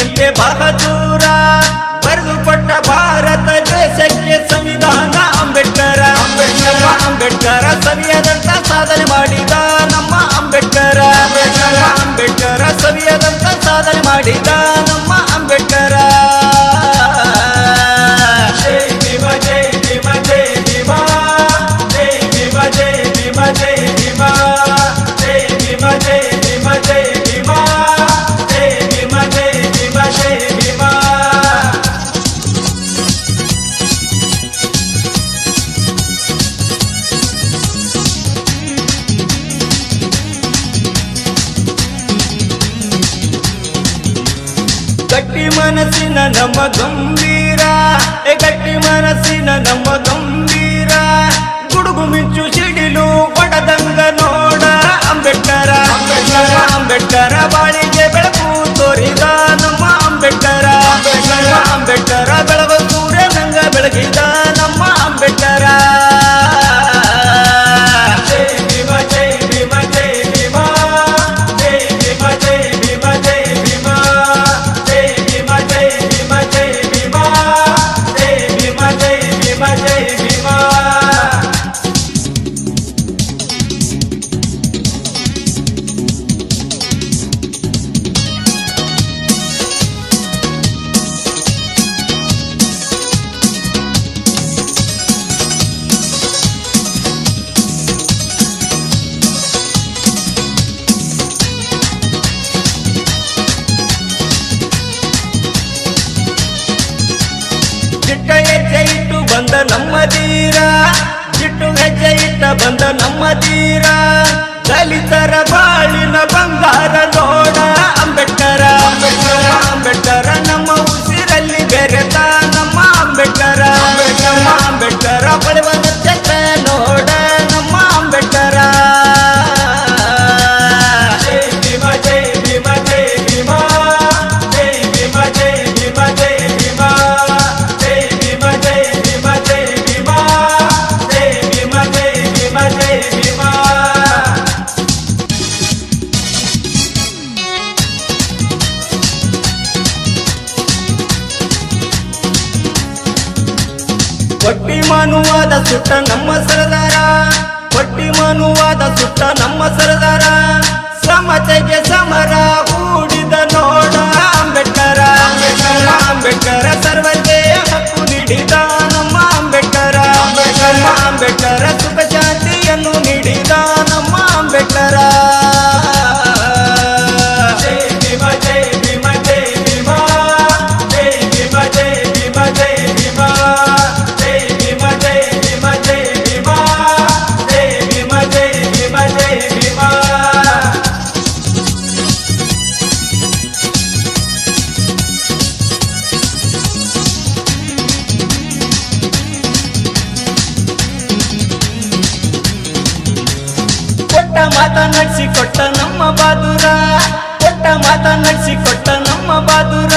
ಎಂತೆ ಬಹದೂರ ಬರೆದು ಕೊಟ್ಟ ಭಾರತ ದೇಶಕ್ಕೆ ಸಂವಿಧಾನ ಅಂಬೇಡ್ಕರ ಅಂಬೇಡ್ಕರ ಸವಿಯದಂತ ಸಾಧನೆ ಮಾಡಿದ ನಮ್ಮ ಅಂಬೇಡ್ಕರ ಅಂಬೇಡ್ಕರ ಸವಿಯದಂತ ಸಾಧನೆ ಮಾಡಿದ ನಮ್ಮ ಅಂಬೇಡ್ಕರ ಜೈ ಭೀಮ ಜೈ ಭೀಮ ಜೈ ಭೀಮ ಜೈ ಭೀಮ ಜೈ ಭೀಮ ಜೈ ಭೀಮ ಜೈ ಭೀಮ ಜೈ ಭೀಮ ಜೈ ಭೀಮ ಜೈ ಭೀಮ ಜೈ ಭೀಮ ಜೈ ಭೀಮ ಗಟ್ಟಿ ಮನಸ್ಸಿನ ನಮ್ಮ ಗಂಭೀರ ಗಟ್ಟಿ ಮನಸ್ಸಿನ ನಮ್ಮ ಗಂಭೀರ ಗುಡುಗು ಮಿಂಚು ಸಿಡಿಲು ಒಡದಂಗ ನೋಡ ಅಂಬೇಡ್ಕರ ಅಂಬೇಡ್ಕರ ಬಾಳಿಗೆ ಬೆಳಕು ತೋರಿದ ನಮ್ಮ ಅಂಬೇಡ್ಕರ ಅಂಬೇಡ್ಕರ ಬೆಳಗು ಸೂರ್ಯನಂಗ ಬೆಳಗಿದ ನಮ್ಮ ಅಂಬೇಡ್ಕರ ಜೈ ಭೀಮ ಜೈ ಭೀಮ ಜೈ ಭೀಮ ಜೈ ಭೀಮ ಜೈ ಭೀಮ ಜೈ ಭೀಮ ಜೈ ಭೀಮ ಜೈ ಭೀಮ ಜೈ ಭೀಮ ಜೈ ಭೀಮ ಜೈ ಭೀಮ ಜೈ ಭೀಮ ಚಿಟ್ಟ ಹೆಜ್ಜೆ ಇಟ್ಟು ಬಂದ ನಮ್ಮ ಧೀರ ಚಿಟ್ಟು ಹೆಜ್ಜೆ ಇಟ್ಟ ಬಂದ ನಮ್ಮ ಧೀರ ದಲಿತರ ಬಾಳಿನ ಬಂಗಾರ ನೋಡ ಅಂಬೇಡ್ಕರ ಅಂಬೇಡ್ಕರ ನಮ್ಮ ಉಸಿರಲ್ಲಿ ಬೆರೆತ ನಮ್ಮ ಅಂಬೇಡ್ಕರ ಅಂಬೇಡ್ಕರ ಬಡವ ನಕ್ಷತ್ರ ನೋಡ ನಮ್ಮ ಅಂಬೇಡ್ಕರ ಜೈ ಭೀಮ ಜೈ ಭೀಮ ಜೈ ಭೀಮ ಜೈ ಭೀಮ ಜೈ ಭೀಮ ಜೈ ಭೀಮ ಜೈ ಭೀಮ ಜೈ ಭೀಮ ಜೈ ಭೀಮ ಜೈ ಭೀಮ ಜೈ ಭೀಮ ಜೈ ಭೀಮ ಕೊಟ್ಟಿ ಮನುವಾದ ಸುಟ್ಟ ನಮ್ಮ ಸರದಾರ ಕೊಟ್ಟಿ ಮನುವಾದ ಸುಟ್ಟ ನಮ್ಮ ಸರದಾರ ಸಮತೆಗೆ ಸಮರ ಹೂಡಿದ ನೋಡ ಅಂಬೇಡ್ಕರ ಅಂಬೇಡ್ಕರ ಸರ್ವರಿಗೆ ಹಕ್ಕು ನೀಡಿದ ನಮ್ಮ ಅಂಬೇಡ್ಕರ ಅಂಬೇಡ್ಕರ ಸುಖ ಶಾಂತಿಯನ್ನು ನೀಡಿದ ನಮ್ಮ ಅಂಬೇಡ್ಕರ ಜೈ ಭೀಮ ಜೈ ಭೀಮ ಜೈ ಭೀಮ ಜೈ ಭೀಮ ಜೈ ಭೀಮ ಜೈ ಭೀಮ ಜೈ ಭೀಮ ಜೈ ಭೀಮ ಜೈ ಭೀಮ ಜೈ ಭೀಮ ಜೈ ಭೀಮ ಜೈ ಭೀಮ ಕೊಟ್ಟ ಮಾತ ನಡೆಸಿ ಕೊಟ್ಟ ನಮ್ಮ ಬಹದೂರ ಕೊಟ್ಟ ಮಾತ ನಡೆಸಿ ಕೊಟ್ಟ ನಮ್ಮ ಬಹದೂರ